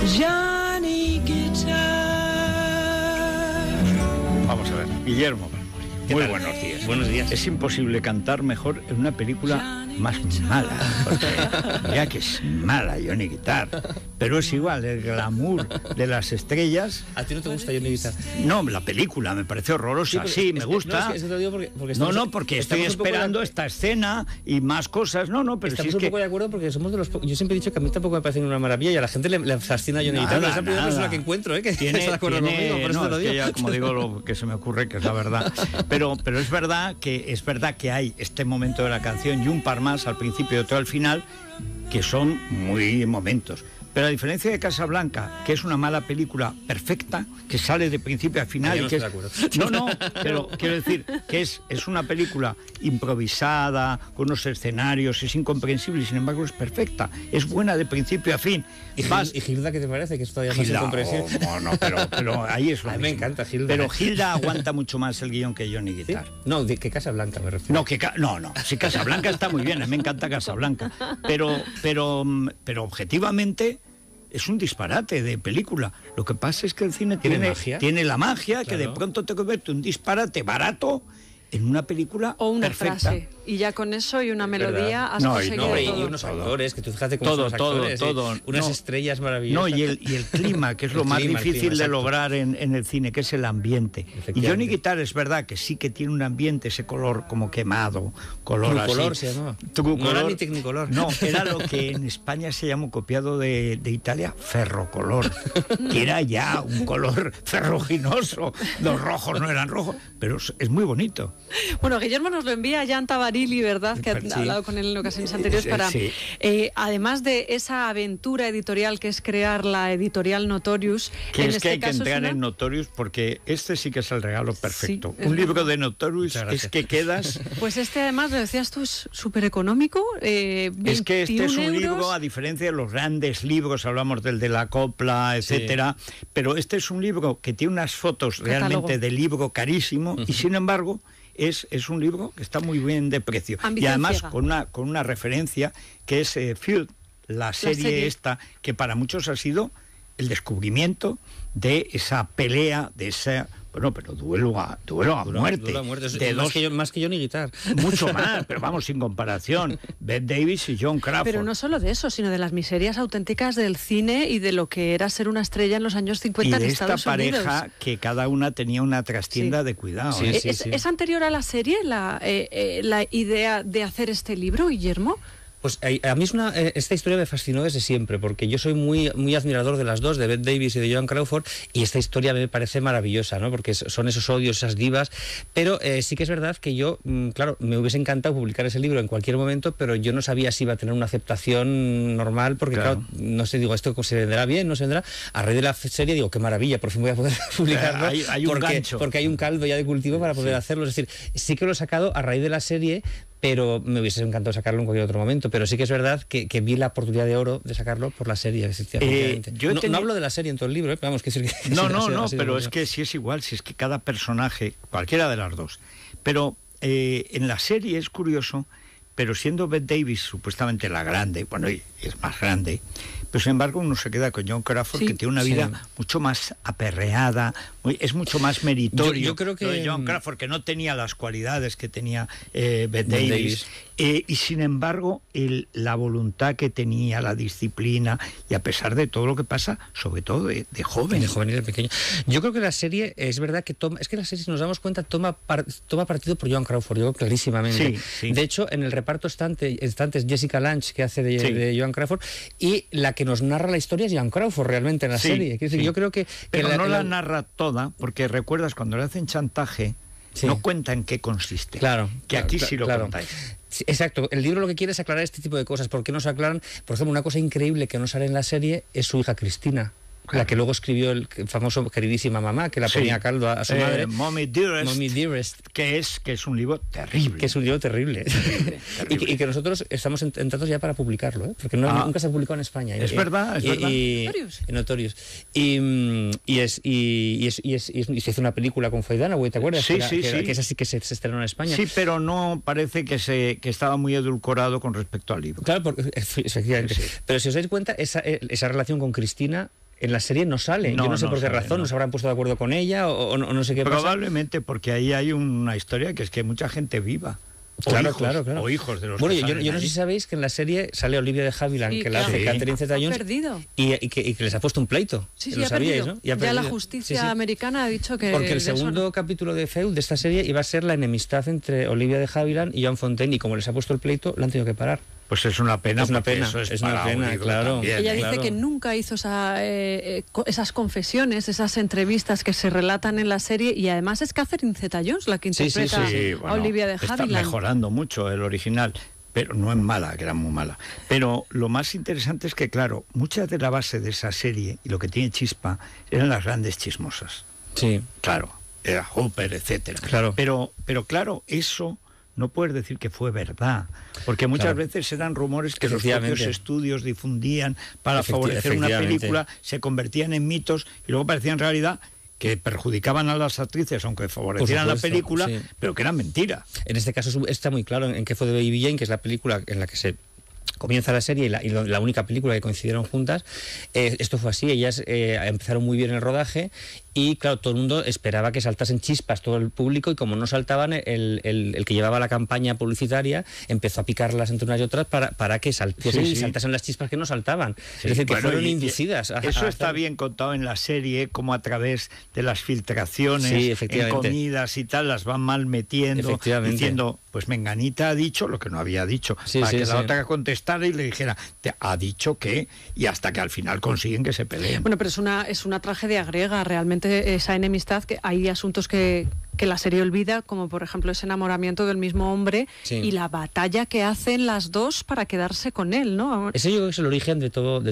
Johnny Guitar. Vamos a ver, Guillermo. Muy buenos días. Buenos días. Es imposible cantar mejor en una película más mala, porque ya que es mala Johnny Guitar, pero es igual, el glamour de las estrellas. ¿A ti no te gusta Johnny Guitar? No, la película me parece horrorosa, sí, me gusta. Te lo digo porque porque estoy esperando esta escena y más cosas, pero estamos si es un poco de acuerdo porque somos de los yo siempre he dicho que a mí tampoco me parece una maravilla y a la gente le fascina Johnny Guitar, es la primera persona que encuentro, que está de acuerdo conmigo, por eso te lo digo. Es que ya, como digo, lo que se me ocurre, que es la verdad, pero es verdad que hay este momento de la canción y un par más al principio y otro al final que son muy momentos. Pero a diferencia de Casablanca, que es una mala película perfecta, que sale de principio a final... Yo no estoy de acuerdo. Pero quiero decir que es una película improvisada, con unos escenarios, es incomprensible y sin embargo es perfecta. Es buena de principio a fin. ¿Y Gilda qué te parece? Que es todavía más incomprensible. Pero ahí es lo mismo. Me encanta Gilda. Pero Gilda aguanta mucho más el guión que Johnny Guitar. ¿Sí? No, que Casablanca me refiero. No, sí, Casablanca está muy bien, me encanta Casablanca. Pero objetivamente... es un disparate de película. Lo que pasa es que el cine tiene la magia, claro, que de pronto te convierte un disparate barato en una película o una perfecta. Frase. Y ya con eso y una melodía has conseguido todo. Y unos actores, que tú fíjate cómo son los actores, unas estrellas maravillosas. Y el clima, que es lo más difícil de lograr en el cine, que es el ambiente. Y Johnny Guitar es verdad que sí que tiene un ambiente, ese color como quemado, color así. Color se llamaba. No era ni Technicolor. No, era lo que en España se llamó, copiado de Italia, ferrocolor, que era ya un color ferruginoso. Los rojos no eran rojos, pero es muy bonito. Bueno, Guillermo nos lo envía Jan Tabarili, ¿verdad? Que ha hablado con él en ocasiones anteriores para... además de esa aventura editorial que es crear la editorial Notorious... Que es que hay que entrar en Notorious porque este sí que es el regalo perfecto. Un libro de Notorious es que quedas... Pues este además, lo decías tú, es súper económico. Es que este es un libro, a diferencia de los grandes libros, hablamos del de la copla, etcétera, pero este es un libro que tiene unas fotos realmente de libro carísimo y sin embargo... Es un libro que está muy bien de precio. Ambición y además ciega. con una referencia que es Field, la serie esta, que para muchos ha sido el descubrimiento de esa pelea, de esa... Bueno, pero duelo a muerte. Más que Johnny Guitar. Mucho más, pero vamos, sin comparación. Bette Davis y Joan Crawford. Pero no solo de eso, sino de las miserias auténticas del cine y de lo que era ser una estrella en los años 50 en Estados Unidos. Y de esta pareja que cada una tenía una trastienda de cuidado. ¿Es anterior a la serie la idea de hacer este libro, Guillermo? Pues a mí esta historia me fascinó desde siempre, porque yo soy muy, muy admirador de las dos, de Bette Davis y de Joan Crawford, y esta historia me parece maravillosa, ¿no? Porque son esos odios, esas divas, pero sí que es verdad que yo, claro, me hubiese encantado publicar ese libro en cualquier momento, pero yo no sabía si iba a tener una aceptación normal, porque claro no sé, digo, esto se venderá bien, no se vendrá. A raíz de la serie digo, qué maravilla, por fin voy a poder publicarlo, porque hay un caldo ya de cultivo para poder hacerlo, es decir, sí que lo he sacado a raíz de la serie, pero me hubiese encantado sacarlo en cualquier otro momento, pero sí que es verdad que vi la oportunidad de oro de sacarlo por la serie. No hablo de la serie en todo el libro, vamos, que pero es que si es igual, si es que cada personaje, cualquiera de las dos, pero en la serie es curioso, pero siendo Bette Davis supuestamente la grande, bueno, y es más grande, pero sin embargo uno se queda con Joan Crawford, que tiene una vida mucho más aperreada, es mucho más meritorio. Yo creo que Joan Crawford, que no tenía las cualidades que tenía Bette Davis. Y sin embargo la voluntad que tenía, la disciplina, y a pesar de todo lo que pasa, sobre todo de joven. De joven y de pequeño. Yo creo que la serie, es verdad que la serie, si nos damos cuenta, toma partido por Joan Crawford, yo clarísimamente. De hecho, en el reparto estantes Jessica Lange, que hace de Joan Crawford, y la que nos narra la historia es Joan Crawford realmente en la serie. Quiero decir, yo creo que pero no la narra toda, porque recuerdas cuando le hacen chantaje, no cuenta en qué consiste. Aquí sí lo contáis. Sí, exacto, el libro lo que quiere es aclarar este tipo de cosas. ¿Por qué no se aclaran? Por ejemplo, una cosa increíble que no sale en la serie es su hija Cristina. La que luego escribió el famoso Queridísima Mamá, que la ponía a caldo a su madre. Mommy Dearest. Que es un libro terrible. Que es un libro terrible. Y que nosotros estamos entrados ya para publicarlo, porque nunca se ha publicado en España. Es verdad. En Notorious. Y se hizo una película con Faye Dunaway, ¿te acuerdas? Sí. Que esa sí que se estrenó en España. Sí, pero no parece que estaba muy edulcorado con respecto al libro. Claro, efectivamente. Pero si os dais cuenta, esa relación con Cristina en la serie no sale. Yo no sé por qué razón, no se habrán puesto de acuerdo con ella o no sé qué pasa. Probablemente porque ahí hay una historia que es que mucha gente viva. Claro. O hijos de los bueno, yo no sé si sabéis que en la serie sale Olivia de Havilland, que la hace Catherine Zeta-Jones, y que les ha puesto un pleito. Sí, lo sabíais, ¿no? Ya la justicia americana ha dicho que... Porque el segundo capítulo de Feud, de esta serie, iba a ser la enemistad entre Olivia de Havilland y Joan Fontaine, y como les ha puesto el pleito, la han tenido que parar. Pues es una pena. Es una pena, claro. También, ella dice que nunca hizo esas confesiones, esas entrevistas que se relatan en la serie, y además es Catherine Zeta-Jones la que interpreta a Olivia de Havilland. Está mejorando mucho el original, pero no es mala, que era muy mala. Pero lo más interesante es que, claro, mucha de la base de esa serie y lo que tiene chispa eran las grandes chismosas. Sí. Claro, era Hooper, etcétera. Claro. Pero claro, eso no puedes decir que fue verdad, porque muchas veces eran rumores que los propios estudios difundían para favorecer una película, se convertían en mitos y luego parecían realidad, que perjudicaban a las actrices, aunque favorecieran la película, pero que eran mentira. En este caso está muy claro en qué fue de Baby Jane, que es la película en la que se comienza la serie y la única película que coincidieron juntas. Esto fue así, ellas empezaron muy bien el rodaje y claro, todo el mundo esperaba que saltasen chispas, todo el público, y como no saltaban, el que llevaba la campaña publicitaria empezó a picarlas entre unas y otras para que saltasen las chispas que no saltaban. Es decir, que fueron inducidas. Eso está bien contado en la serie, como a través de las filtraciones, en comidas y tal, las van mal metiendo, diciendo, pues Menganita ha dicho lo que no había dicho, para que la otra contestara y le dijera, te ha dicho que, y hasta que al final consiguen que se peleen. Bueno, pero es una tragedia griega, realmente, esa enemistad, que hay asuntos que la serie olvida, como por ejemplo ese enamoramiento del mismo hombre y la batalla que hacen las dos para quedarse con él, ¿no? Ese yo creo que es el origen de todos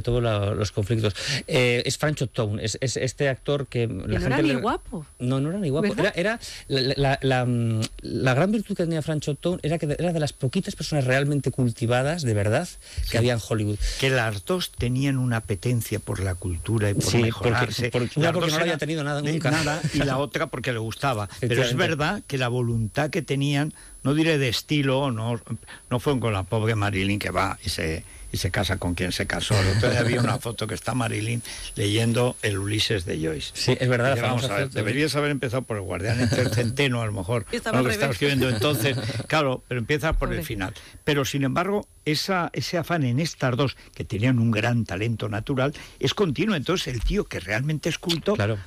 los conflictos. Es Franchot Tone, es este actor que la gente... ¿No era ni guapo? No era ni guapo. Era la gran virtud que tenía Franchot Tone era que era de las poquitas personas realmente cultivadas, de verdad, que había en Hollywood. Que las dos tenían una apetencia por la cultura y por mejorarse. Porque no lo había tenido nunca. Y la otra porque le gustaba. Pero es verdad que la voluntad que tenían, no diré de estilo, no fueron con la pobre Marilyn, que va y se casa con quien se casó. El otro día había una foto que está Marilyn leyendo el Ulises de Joyce. Sí, es verdad. Vamos a ver, deberías haber empezado por el Guardián Intercenteno, a lo mejor, con lo que estaba escribiendo entonces. Claro, pero empieza por el final. Pero, sin embargo, ese afán en estas dos, que tenían un gran talento natural, es continuo. Entonces, el tío que realmente es culto, claro,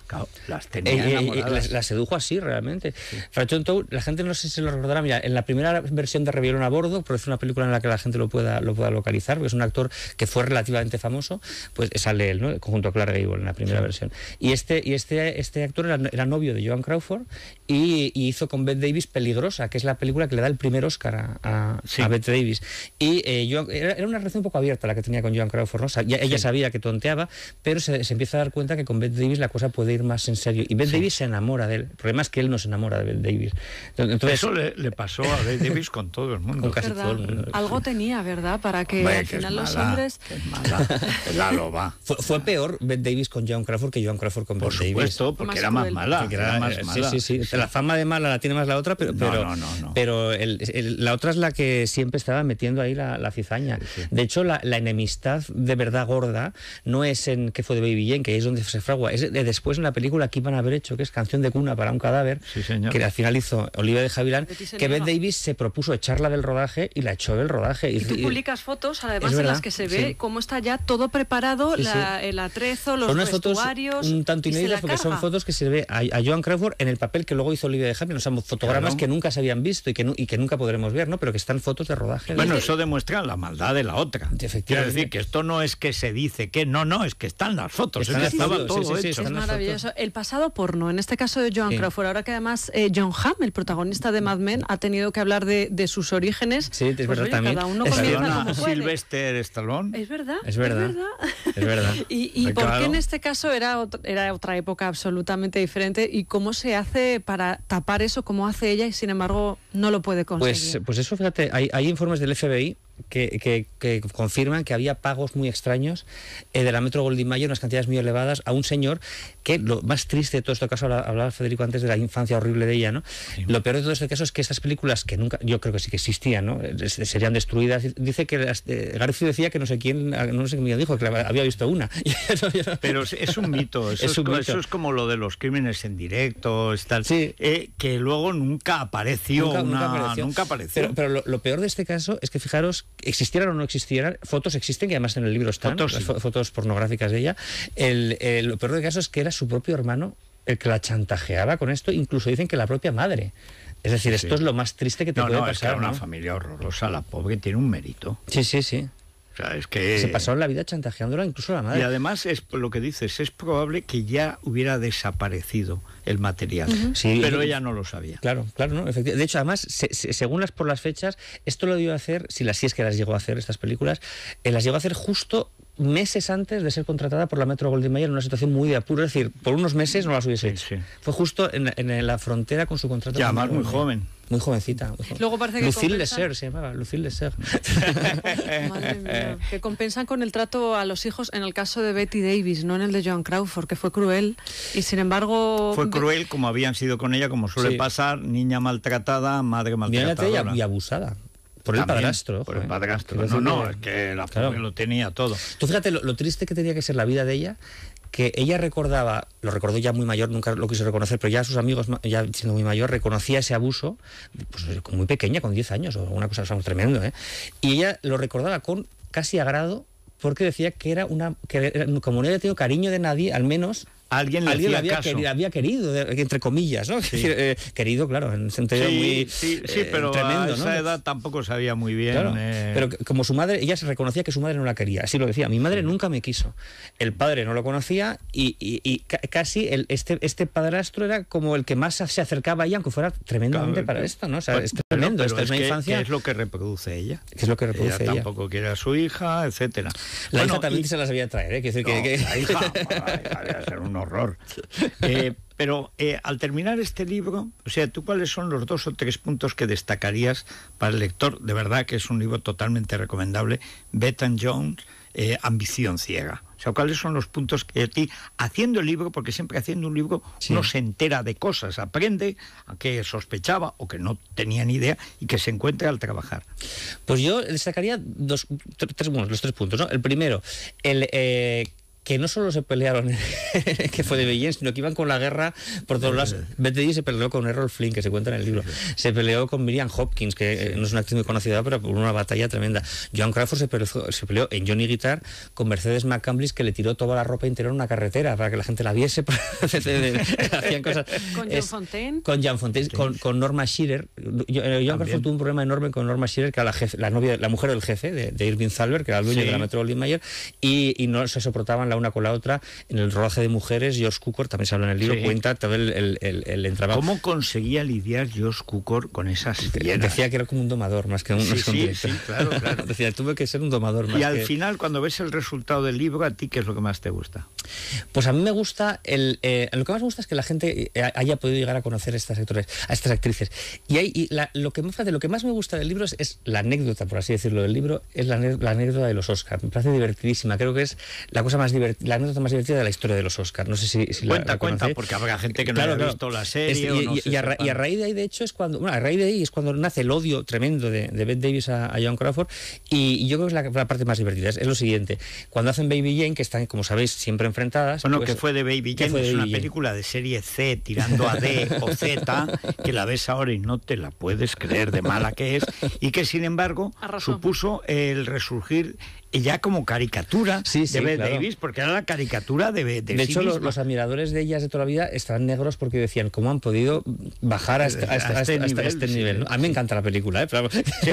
las tenía enamoradas. Las sedujo así, realmente. Sí. Franchot Tone, la gente no sé si se lo recordará, mira, en la primera versión de Rebelión a Bordo, porque es una película en la que la gente lo pueda localizar, porque es un actor que fue relativamente famoso, pues sale él, ¿no? Junto a Clark Gable en la primera versión. Y este actor era novio de Joan Crawford y hizo con Bette Davis Peligrosa, que es la película que le da el primer Oscar a Bette Davis. Y era una relación un poco abierta la que tenía con Joan Crawford, ¿no? Ella sabía que tonteaba, pero se empieza a dar cuenta que con Bette Davis la cosa puede ir más en serio. Y Bette Davis se enamora de él. El problema es que él no se enamora de Bette Davis. Entonces, eso le pasó a Bette Davis con todo el mundo. Con casi todo el mundo. Algo tenía, ¿verdad? Para que al final los hombres... Es mala, la loba. Fue peor Bette Davis con Joan Crawford que Joan Crawford con Bette Davis. Por supuesto, porque era más mala. Sí. La fama de mala la tiene más la otra, pero la otra es la que siempre estaba metiendo ahí la cizaña. Sí. De hecho, la enemistad de verdad gorda no es en que fue de Baby Jane, que es donde se fragua, es de después en la película que iban a haber hecho, que es Canción de cuna para un cadáver, que al final hizo Olivia de Havilland, que Bette Davis se propuso echarla del rodaje y la echó del rodaje. Y tú publicas fotos, además, en las que se ve cómo está ya todo preparado, el atrezo, los vestuarios. Son un tanto inéditas porque son fotos que se ve a Joan Crawford en el papel que luego hizo Olivia de Havilland, o sea, fotogramas que nunca se habían visto y que nunca podremos ver, ¿no? Pero que están fotos de rodaje. Bueno, eso demuestra la maldad de la otra. Quiero decir que esto no es que se dice que no, es que están las fotos. Estaba todo hecho. Es maravilloso. El pasado porno, en este caso de Joan Crawford, ahora que además John Hamm, el protagonista de Mad Men, ha tenido que hablar de sus orígenes. Sí, es verdad también. Cada uno comienza como puede. Sylvester Stallone. Es verdad. Es verdad. ¿Y por qué en este caso era otra época absolutamente diferente? ¿Y cómo se hace para tapar eso, como hace ella, y sin embargo no lo puede conseguir? Pues eso, fíjate, hay informes del FBI que confirman que había pagos muy extraños de la Metro Goldwyn Mayer, unas cantidades muy elevadas, a un señor que, lo más triste de todo este caso, hablaba Federico antes de la infancia horrible de ella, ¿no? Sí. Lo peor de todo este caso es que estas películas, que nunca, yo creo que sí que existían, ¿no? Serían destruidas. Dice que García decía que no sé quién me dijo, que había visto una. Pero es un mito, eso es como lo de los crímenes en directo, tal, sí. Que luego nunca apareció. Nunca apareció. Pero lo peor de este caso es que, fijaros, existieran o no existieran, fotos existen, que además en el libro están, fotos pornográficas de ella. Lo peor del caso es que era su propio hermano el que la chantajeaba con esto, incluso dicen que la propia madre. Es decir, esto es lo más triste que te puede pasar. Es que era una familia horrorosa, la pobre tiene un mérito. Sí. O sea, es que se pasaron la vida chantajeándola incluso a la madre. Y además, es lo que dices, es probable que ya hubiera desaparecido el material, sí, pero ella no lo sabía. Claro, ¿no? Efectivamente. De hecho, además, según por las fechas, esto lo dio a hacer, si es que las llegó a hacer estas películas, las llegó a hacer justo meses antes de ser contratada por la Metro Goldwyn Mayer en una situación muy de apuro, es decir, por unos meses no las hubiese hecho. Sí. Fue justo en la frontera con su contrato. Y además muy joven. Muy jovencita. Luego parece que Lucille Lesser se llamaba, Lucille Lesser. Madre mía. Que compensan con el trato a los hijos en el caso de Betty Davis, no en el de Joan Crawford, que fue cruel. Y sin embargo... Fue cruel como habían sido con ella, como suele pasar, niña maltratada, madre maltratada. Y abusada. Por el padrastro. Por el padrastro. Es que la pobre lo tenía todo. Tú fíjate lo triste que tenía que ser la vida de ella, que ella lo recordó ya muy mayor, nunca lo quiso reconocer, pero ya sus amigos, ya siendo muy mayor, reconocía ese abuso, pues muy pequeña, con 10 años, o una cosa tremendo, ¿eh? Y ella lo recordaba con casi agrado, porque decía que como no había tenido cariño de nadie, al menos... Alguien le había querido, entre comillas, ¿no? Sí. Querido, claro, en sentido pero tremendo, a esa edad tampoco sabía muy bien. Claro, pero como su madre, ella se reconocía que su madre no la quería, así lo decía, mi madre nunca me quiso. El padre no lo conocía y casi este padrastro era como el que más se acercaba a ella, aunque fuera tremendamente para esto, ¿no? O sea, es tremendo, esta es una infancia... ¿Qué es lo que reproduce ella? ¿Qué es lo que reproduce ella? Tampoco quiere a su hija, etcétera. La hija también se las había traer, ¿eh? La hija, debe ser un horror. Pero al terminar este libro, o sea, ¿tú cuáles son los 2 o 3 puntos que destacarías para el lector? De verdad que es un libro totalmente recomendable. Beth and Jones, Ambición ciega. O sea, ¿cuáles son los puntos que a ti, haciendo el libro, porque siempre haciendo un libro uno se entera de cosas, aprende a que sospechaba o que no tenía ni idea y que se encuentra al trabajar? Pues yo destacaría los 3 puntos, ¿no? El primero, que no solo se pelearon que fue de Bellén, sino que iban con la guerra por todos lados. Bette Davis se peleó con Errol Flynn, que se cuenta en el libro. Se peleó con Miriam Hopkins, que no es una actriz muy conocida, pero por una batalla tremenda. Joan Crawford se peleó en Johnny Guitar con Mercedes McCambridge, que le tiró toda la ropa interior a una carretera para que la gente la viese. Hacían cosas. ¿Con Jean Fontaine? Con Jean Fontaine, con Norma Shearer. Joan Crawford tuvo un problema enorme con Norma Shearer, que era la mujer del jefe de Irving Thalberg, que era el dueño de la Metro Goldwyn Mayer, y no se soportaban la una con la otra. En el rodaje de Mujeres, George Cukor, también se habla en el libro, cuenta todo el entrabajo. ¿Cómo conseguía lidiar George Cukor con esas fieras? Decía que era como un domador, más que un director. Sí, claro. Decía, tuve que ser un domador más. Y al final, cuando ves el resultado del libro, ¿a ti qué es lo que más te gusta? Pues a mí me gusta, lo que más me gusta es que la gente haya podido llegar a conocer a estas actrices. Lo que más me gusta del libro es la anécdota, por así decirlo, del libro, es la anécdota de los Oscars. Me parece divertidísima, creo que es la anécdota más divertida de la historia de los Oscars. No sé si cuenta, porque habrá gente que no haya visto la serie. Y a raíz de ahí, de hecho, es cuando nace el odio tremendo de Bette Davis a Joan Crawford, y yo creo que es la parte más divertida. Es lo siguiente: cuando hacen Baby Jane, que están, como sabéis, siempre enfrentadas. Bueno, pues, que fue de Baby Jane, es una película de serie C tirando a D o Z, que la ves ahora y no te la puedes creer de mala que es, y que sin embargo supuso el resurgir ya como caricatura de Bette Davis, porque era la caricatura de de hecho, los admiradores de ellas de toda la vida estaban negros porque decían, ¿cómo han podido bajar a este nivel? ¿No? A mí me encanta la película, pero,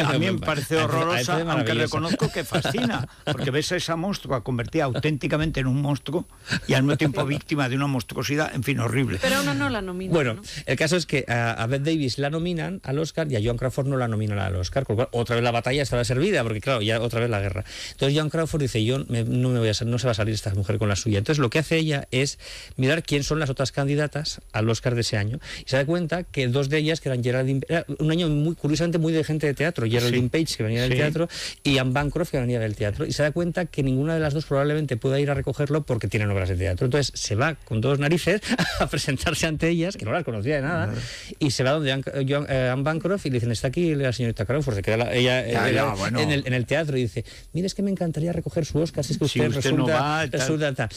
a mí me parece horrorosa, aunque reconozco que fascina, porque ves a esa monstrua convertida auténticamente en un monstruo y al mismo tiempo víctima de una monstruosidad, en fin, horrible. Pero aún no la nominan. Bueno, ¿no? El caso es que a Bette Davis la nominan al Oscar y a Joan Crawford no la nominan al Oscar, con lo cual otra vez la batalla estaba servida, porque claro, ya otra vez la guerra. Entonces, Entonces Joan Crawford dice, no se va a salir esta mujer con la suya. Entonces lo que hace ella es mirar quién son las otras candidatas al Oscar de ese año, y se da cuenta que dos de ellas, que eran Geraldine, era un año curiosamente muy de gente de teatro, Geraldine Page, que venía del teatro, y Anne Bancroft, que venía del teatro, y se da cuenta que ninguna de las dos probablemente pueda ir a recogerlo porque tienen obras de teatro. Entonces se va con dos narices a presentarse ante ellas, que no las conocía de nada, y se va donde Anne Bancroft y le dicen, está aquí la señorita Crawford, se queda ella en el teatro y dice, mire, es que me encantaría recoger su Oscar, si es que usted usted no va, tal.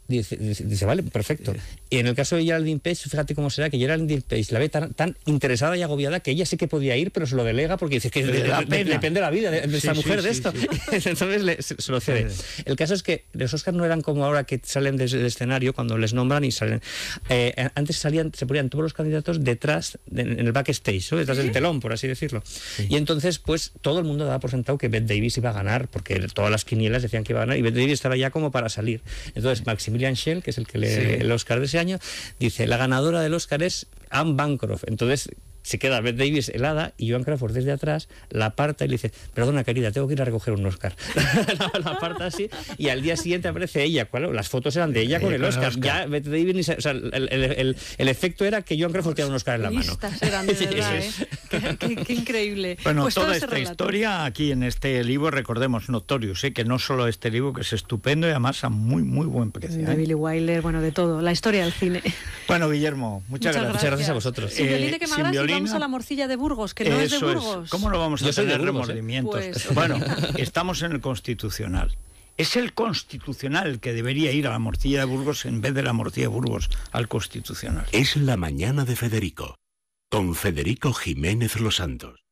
Dice, vale, perfecto. Y en el caso de Geraldine Page, fíjate cómo será que Geraldine Page la ve tan interesada y agobiada que ella sí que podía ir, pero se lo delega porque dice que depende la vida de esta mujer de esto. Entonces se lo cede. El caso es que los Oscars no eran como ahora, que salen desde el escenario cuando les nombran y salen. Antes se ponían todos los candidatos detrás, en el backstage, ¿no? Detrás del telón, por así decirlo. Y entonces, pues todo el mundo daba por sentado que Bette Davis iba a ganar, porque todas las quinielas decían que iba a ganar, y Bette Davis estaba ya como para salir. Entonces Maximilian Schell, que es el que lee el Oscar de ese año, dice, la ganadora del Oscar es Anne Bancroft. Entonces se queda Bette Davis helada y Joan Crawford desde atrás la aparta y le dice, perdona querida, tengo que ir a recoger un Oscar. la aparta así, y al día siguiente aparece ella. Claro, las fotos eran de ella con el Oscar. Ya Bette Davis, o sea, el efecto era que Joan Crawford tenía un Oscar en la mano. Eran de verdad, qué increíble. Bueno, pues toda esta historia aquí en este libro, recordemos, Notorious, que no solo este libro, que es estupendo y además a muy, muy buen precio. De Billy Wilder, bueno, de todo, la historia del cine. Bueno, Guillermo, muchas gracias. Muchas gracias a vosotros. Vamos a la morcilla de Burgos, que no es de Burgos. ¿Cómo no vamos a tener remordimientos? Pues, bueno, estamos en el Constitucional. Es el Constitucional el que debería ir a la morcilla de Burgos en vez de la morcilla de Burgos al Constitucional. Es la mañana de Federico, con Federico Jiménez Los Santos.